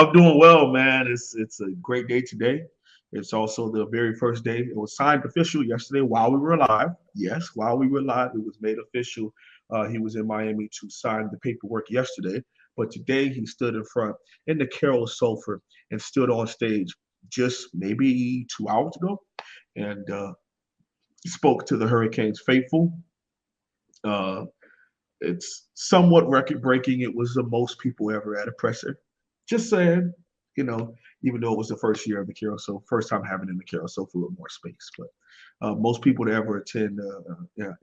I'm doing well, man. It's a great day today. It's also the very first day. It was signed official yesterday while we were live. Yes, while we were live, it was made official. He was in Miami to sign the paperwork yesterday, but today he stood in front in the Carol Sulphur and stood on stage just maybe 2 hours ago and spoke to the Hurricanes faithful. Uh, it's somewhat record breaking. It was the most people ever at a presser. Just saying, you know, even though it was the first year of the carousel, first time having in the carousel for more space. But most people to ever attend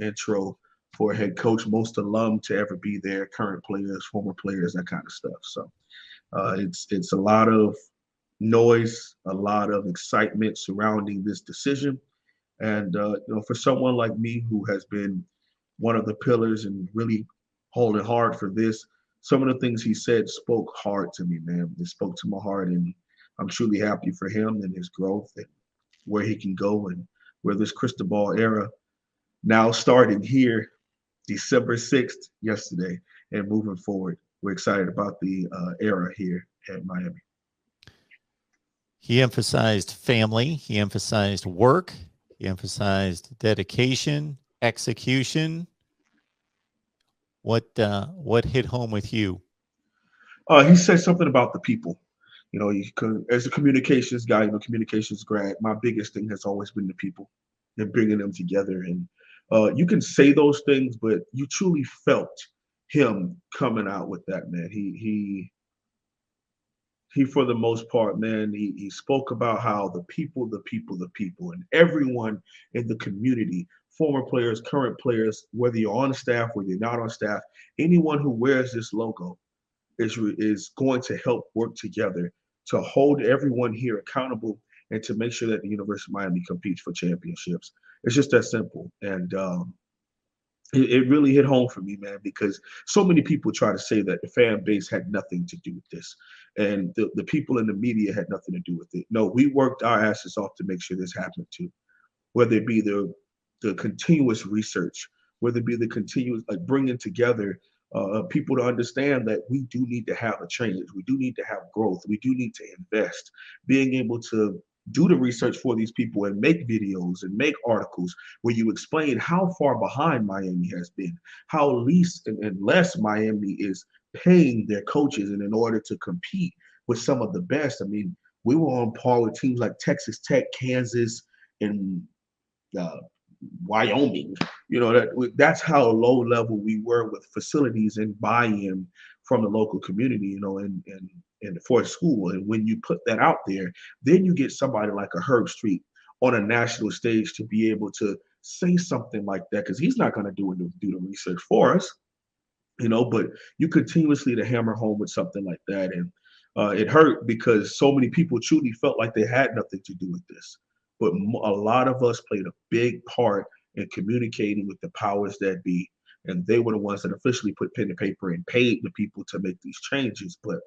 intro for a head coach, most alum to ever be there, current players, former players, that kind of stuff. So it's a lot of noise, a lot of excitement surrounding this decision. And for someone like me who has been one of the pillars and really holding hard for this, some of the things he said spoke hard to me, man. It spoke to my heart, and I'm truly happy for him and his growth and where he can go and where this Cristobal era now starting here, December 6th, yesterday, and moving forward. We're excited about the era here at Miami. He emphasized family. He emphasized work. He emphasized dedication, execution. What hit home with you? He said something about the people. As a communications guy, communications grad, my biggest thing has always been the people and bringing them together. And you can say those things, but you truly felt him coming out with that, man. He for the most part, man, he spoke about how the people, and everyone in the community, former players, current players, whether you're on staff, whether you're not on staff, anyone who wears this logo is going to help work together to hold everyone here accountable and to make sure that the University of Miami competes for championships. It's just that simple. And it really hit home for me, man, because so many people try to say that the fan base had nothing to do with this and the people in the media had nothing to do with it. No, we worked our asses off to make sure this happened too, whether it be the continuous research, whether it be the continuous like bringing together people to understand that we do need to have a change, we do need to have growth, we do need to invest, being able to do the research for these people and make videos and make articles where you explain how far behind Miami has been, how least and less Miami is paying their coaches, and in order to compete with some of the best. I mean, we were on par with teams like Texas Tech, Kansas, and uh, Wyoming. That's how low level we were with facilities and buy-in from the local community. And for a school. And when you put that out there, then you get somebody like a Herb Street on a national stage to be able to say something like that because he's not going to do the research for us. But you continuously to hammer home with something like that, and it hurt because so many people truly felt like they had nothing to do with this, but a lot of us played a big part in communicating with the powers that be, and they were the ones that officially put pen to paper and paid the people to make these changes. But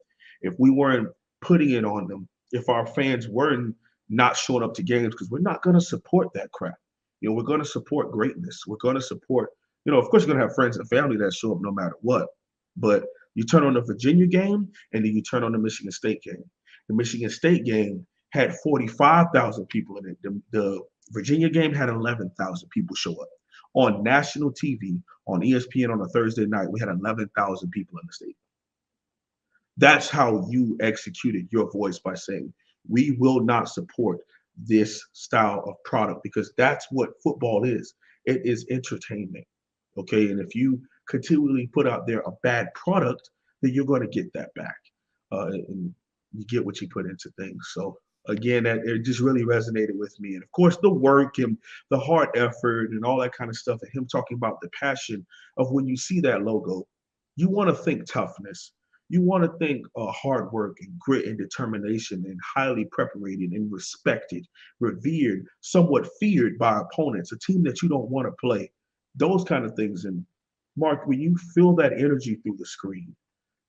if we weren't putting it on them, if our fans weren't not showing up to games, because we're not going to support that crap. We're going to support greatness. We're going to support, of course, you're going to have friends and family that show up no matter what. But you turn on the Virginia game and then you turn on the Michigan State game. The Michigan State game had 45,000 people in it. The Virginia game had 11,000 people show up. On national TV, on ESPN on a Thursday night, we had 11,000 people in the stadium. That's how you executed your voice by saying, we will not support this style of product because that's what football is. It is entertainment. Okay. And if you continually put out there a bad product, then you're going to get that back. And you get what you put into things. So again, that it just really resonated with me. And of course, the work and the hard effort and all that kind of stuff, and him talking about the passion of when you see that logo, you want to think toughness. You want to think hard work and grit and determination and highly preparated and respected, revered, somewhat feared by opponents, a team that you don't want to play, those kind of things. And Mark, when you feel that energy through the screen,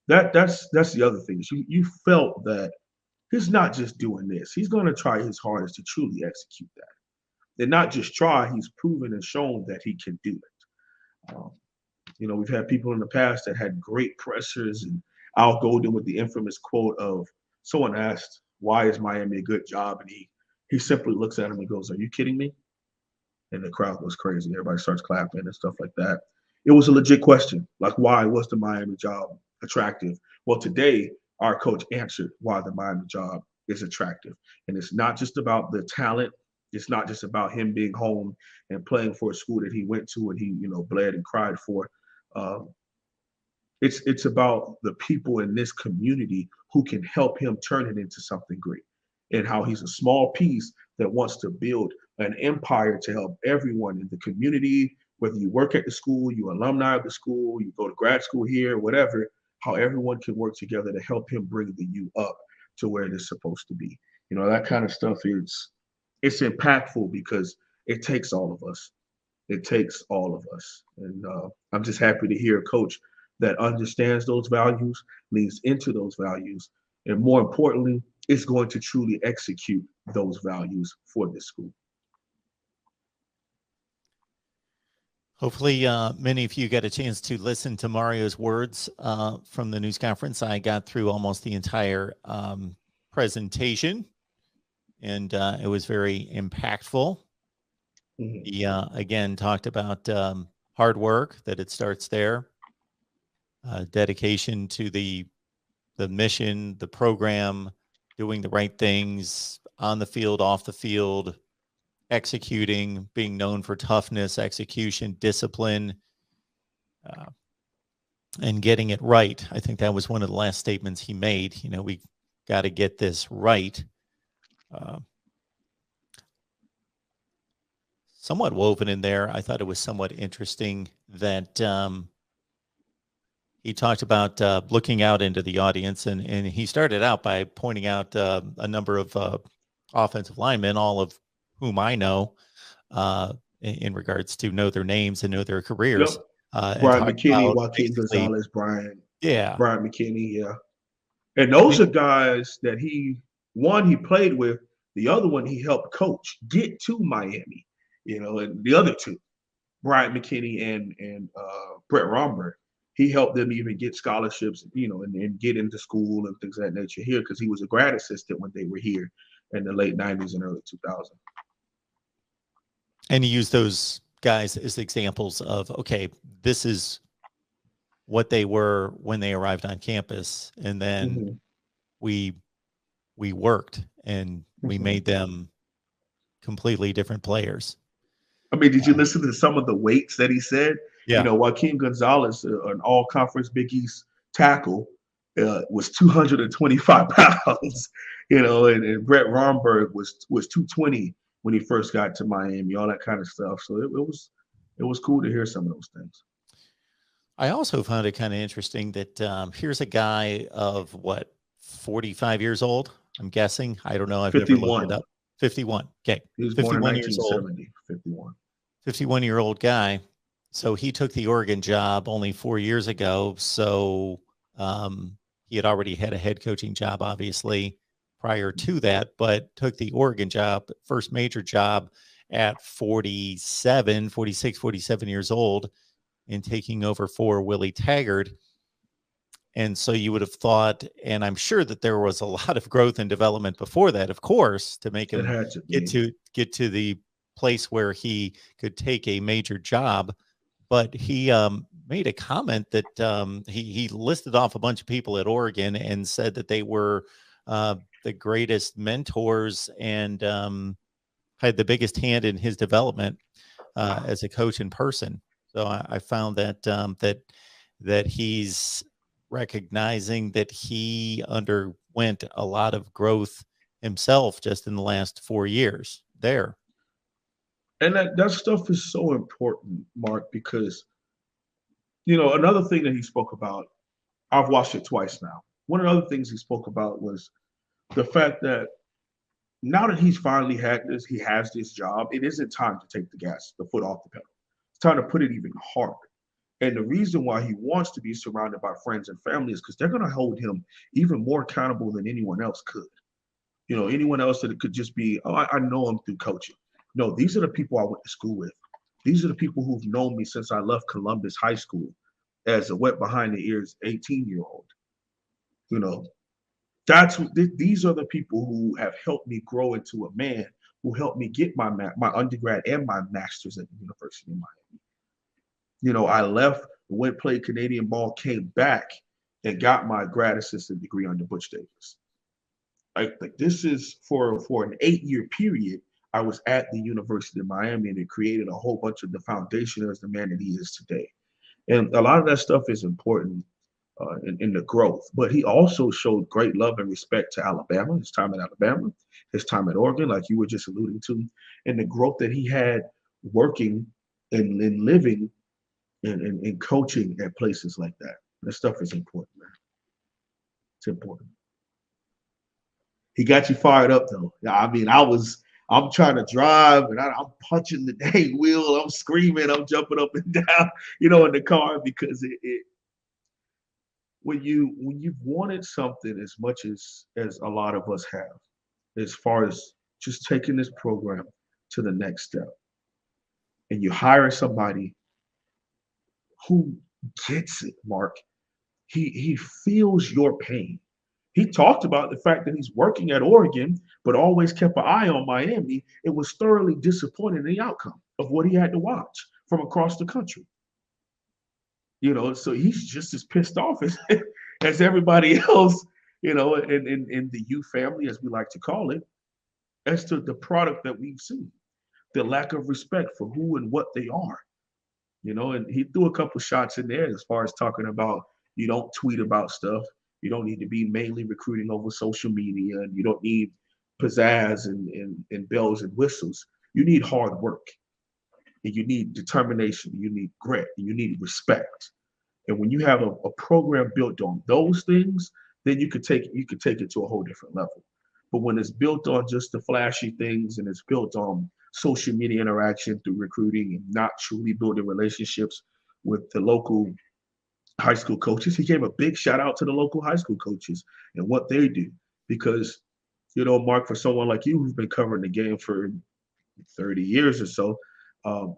that's the other thing. You felt that he's not just doing this. He's going to try his hardest to truly execute that. And not just try, he's proven and shown that he can do it. We've had people in the past that had great pressers, and Al Golden with the infamous quote of someone asked, "Why is Miami a good job?" And he simply looks at him and goes, "Are you kidding me?" And the crowd goes crazy. Everybody starts clapping and stuff like that. It was a legit question, like why was the Miami job attractive? Well, today our coach answered why the Miami job is attractive, and it's not just about the talent. It's not just about him being home and playing for a school that he went to and he, bled and cried for. Um, it's about the people in this community who can help him turn it into something great, and how he's a small piece that wants to build an empire to help everyone in the community, whether you work at the school, you alumni of the school, you go to grad school here, whatever, how everyone can work together to help him bring the U up to where it is supposed to be. That kind of stuff is it's impactful because it takes all of us. It takes all of us. And I'm just happy to hear a coach that understands those values, leans into those values, and more importantly, is going to truly execute those values for this school. Hopefully, many of you got a chance to listen to Mario's words from the news conference. I got through almost the entire presentation, and it was very impactful. Mm-hmm. He, again, talked about hard work, that it starts there, dedication to the mission, the program, doing the right things on the field, off the field, executing, being known for toughness, execution, discipline, and getting it right. I think that was one of the last statements he made. We got to get this right. Somewhat woven in there, I thought it was somewhat interesting that he talked about looking out into the audience, and he started out by pointing out a number of offensive linemen, all of whom I know in regards to know their names and know their careers. Yep. And Brian talk McKinney, about Joaquin basically, Gonzalez, Brian yeah, McKinney, yeah. And those are guys that he played with, the other one he helped coach get to Miami, and the other two, Brian McKinney and Brett Romberg, he helped them even get scholarships, and get into school and things of that nature here because he was a grad assistant when they were here in the late 90s and early 2000s. and he used those guys as examples of, okay, this is what they were when they arrived on campus, and then Mm-hmm. we worked and we Mm-hmm. made them completely different players. I mean, did you listen to some of the weights that he said? Yeah. Joaquin Gonzalez, an all-conference Big East tackle, was 225 pounds. And Brett Romberg was 220 when he first got to Miami. All that kind of stuff. So it was cool to hear some of those things. I also found it kind of interesting that here's a guy of what, 45 years old, I'm guessing. I don't know. I've never looked it 51. up. 51. Okay. He was born in 51 years old. 1970. 51. 51-year-old guy. So he took the Oregon job only 4 years ago. So he had already had a head coaching job, obviously, prior to that, but took the Oregon job, first major job at 47 years old, and taking over for Willie Taggart. And so you would have thought, and I'm sure that there was a lot of growth and development before that, of course, to make It him had to get be. to the place where he could take a major job. But he made a comment that he listed off a bunch of people at Oregon and said that they were the greatest mentors and had the biggest hand in his development as a coach in person. So I found that that he's recognizing that he underwent a lot of growth himself just in the last 4 years there. And that stuff is so important, Mark, because another thing that he spoke about, I've watched it twice now. One of the other things he spoke about was the fact that now that he's finally he has this job, it isn't time to take the foot off the pedal. It's time to put it even harder. And the reason why he wants to be surrounded by friends and family is because they're going to hold him even more accountable than anyone else could. Anyone else that it could just be, oh, I know him through coaching. No, these are the people I went to school with. These are the people who've known me since I left Columbus High School as a wet behind the ears 18-year-old. You know, These are the people who have helped me grow into a man, who helped me get my undergrad and my master's at the University of Miami. I left, went played Canadian ball, came back, and got my grad assistant degree under Butch Davis. Like this is for an 8-year period. I was at the University of Miami, and it created a whole bunch of the foundation as the man that he is today. And a lot of that stuff is important in the growth. But he also showed great love and respect to Alabama, his time at Alabama, his time at Oregon, like you were just alluding to, and the growth that he had working and living and coaching at places like that. That stuff is important, man. It's important. He got you fired up though. Yeah, I mean, I'm trying to drive and I'm punching the dang wheel. I'm screaming. I'm jumping up and down, in the car because when you've wanted something as much as a lot of us have, as far as just taking this program to the next step, and you hire somebody who gets it, Mark. He feels your pain. He talked about the fact that he's working at Oregon, but always kept an eye on Miami. It was thoroughly disappointed in the outcome of what he had to watch from across the country. So he's just as pissed off as everybody else, in the U family, as we like to call it, as to the product that we've seen, the lack of respect for who and what they are. And he threw a couple shots in there as far as talking about you don't tweet about stuff. You don't need to be mainly recruiting over social media, and you don't need pizzazz and bells and whistles. You need hard work, and you need determination, you need grit, and you need respect. And when you have a program built on those things, then you could take it to a whole different level. But when it's built on just the flashy things and it's built on social media interaction through recruiting and not truly building relationships with the local high school coaches, he gave a big shout out to the local high school coaches and what they do. Because, Mark, for someone like you who's been covering the game for 30 years or so, um,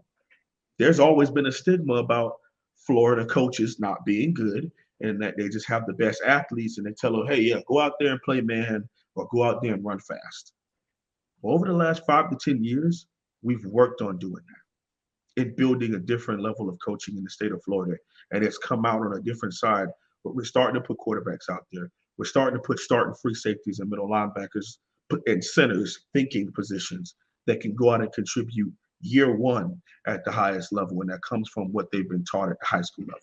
there's always been a stigma about Florida coaches not being good and that they just have the best athletes and they tell them, hey, yeah, go out there and play man or go out there and run fast. Well, over the last 5 to 10 years, we've worked on doing that and building a different level of coaching in the state of Florida. And it's come out on a different side, but we're starting to put quarterbacks out there. We're starting to put starting free safeties and middle linebackers and centers thinking positions that can go out and contribute year one at the highest level. And that comes from what they've been taught at the high school level.